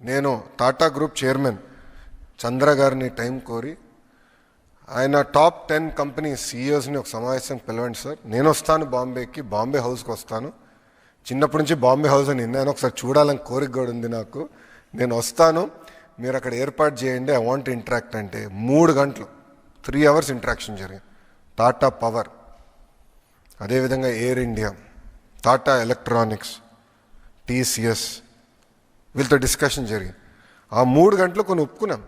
నేను Tata group chairman చంద్ర గారిని time కోరి ఆయన టాప్ 10 కంపెనీ సీఈఓస్ని ఒక సమావేశం పిలవండి సార్, నేను వస్తాను బాంబేకి, బాంబే హౌస్కి వస్తాను. చిన్నప్పటి నుంచి బాంబే హౌస్ అని విన్నాను, ఒకసారి చూడాలని కోరిక కూడా ఉంది నాకు. నేను వస్తాను, మీరు అక్కడ ఏర్పాటు చేయండి, ఐ వాంట్ ఇంటరాక్ట్ అంటే 3 గంటలు 3 అవర్స్ ఇంటరాక్షన్ జరిగింది. టాటా పవర్, అదేవిధంగా air India, Tata electronics, TCS, వీళ్ళతో డిస్కషన్ జరిగింది. ఆ 3 గంటలు కొన్ని ఒప్పుకున్నాం.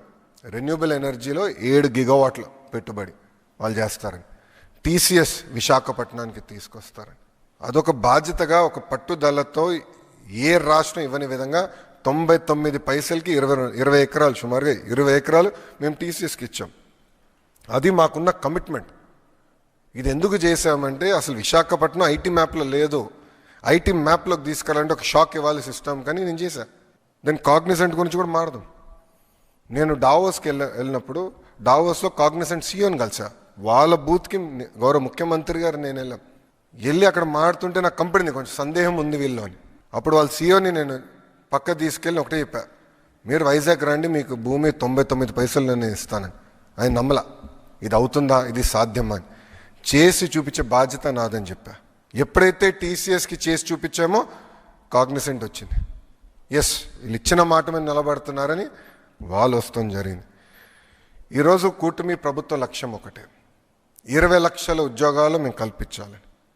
రెన్యూబుల్ ఎనర్జీలో 7 గిగావాట్ల పెట్టుబడి వాళ్ళు చేస్తారని, టీసీఎస్ విశాఖపట్నానికి తీసుకొస్తారని. అదొక బాధ్యతగా ఒక పట్టుదలతో ఏ రాష్ట్రం ఇవ్వని విధంగా 99 పైసలకి 20 ఎకరాలు, సుమారుగా 20 ఎకరాలు మేము టీసీఎస్కి ఇచ్చాం. అది మాకున్న కమిట్మెంట్. ఇది ఎందుకు చేసామంటే అసలు విశాఖపట్నం ఐటీ మ్యాప్లో లేదు, ఐటీ మ్యాప్లోకి తీసుకెళ్ళాలంటే ఒక షాక్ ఇవ్వాలి సిస్టమ్, కానీ నేను చేశాను. దాని కాగ్నిసెంట్ గురించి కూడా మారదాం. నేను డావోస్కి వెళ్ళినప్పుడు డావోస్లో కాగ్నిసెంట్ సీఈఓని కలిసా. వాళ్ళ బూత్కి గౌరవ ముఖ్యమంత్రి గారు నేను వెళ్ళి అక్కడ మాడుతుంటే నాకు కంపెనీ కొంచెం సందేహం ఉంది వీళ్ళు అని. అప్పుడు వాళ్ళ సీఈఓని నేను పక్క తీసుకెళ్ళి ఒకటే చెప్పా, మీరు వైజాగ్ రండి, మీకు భూమి 99 పైసలు నేను ఇస్తానని. ఆయన నమ్మలా, ఇది అవుతుందా, ఇది సాధ్యమా అని. చేసి చూపించే బాధ్యత నాదని చెప్పా. ఎప్పుడైతే టీసీఎస్కి చేసి చూపించామో కాగ్నిసెంట్ వచ్చింది. ఎస్, వీళ్ళు ఇచ్చిన మాట మీద నిలబడుతున్నారని వాళ్ళు వస్తాం జరిగింది. ఈరోజు కూటమి ప్రభుత్వ లక్ష్యం ఒకటే, 20 లక్షల ఉద్యోగాలు మేము కల్పించాలని.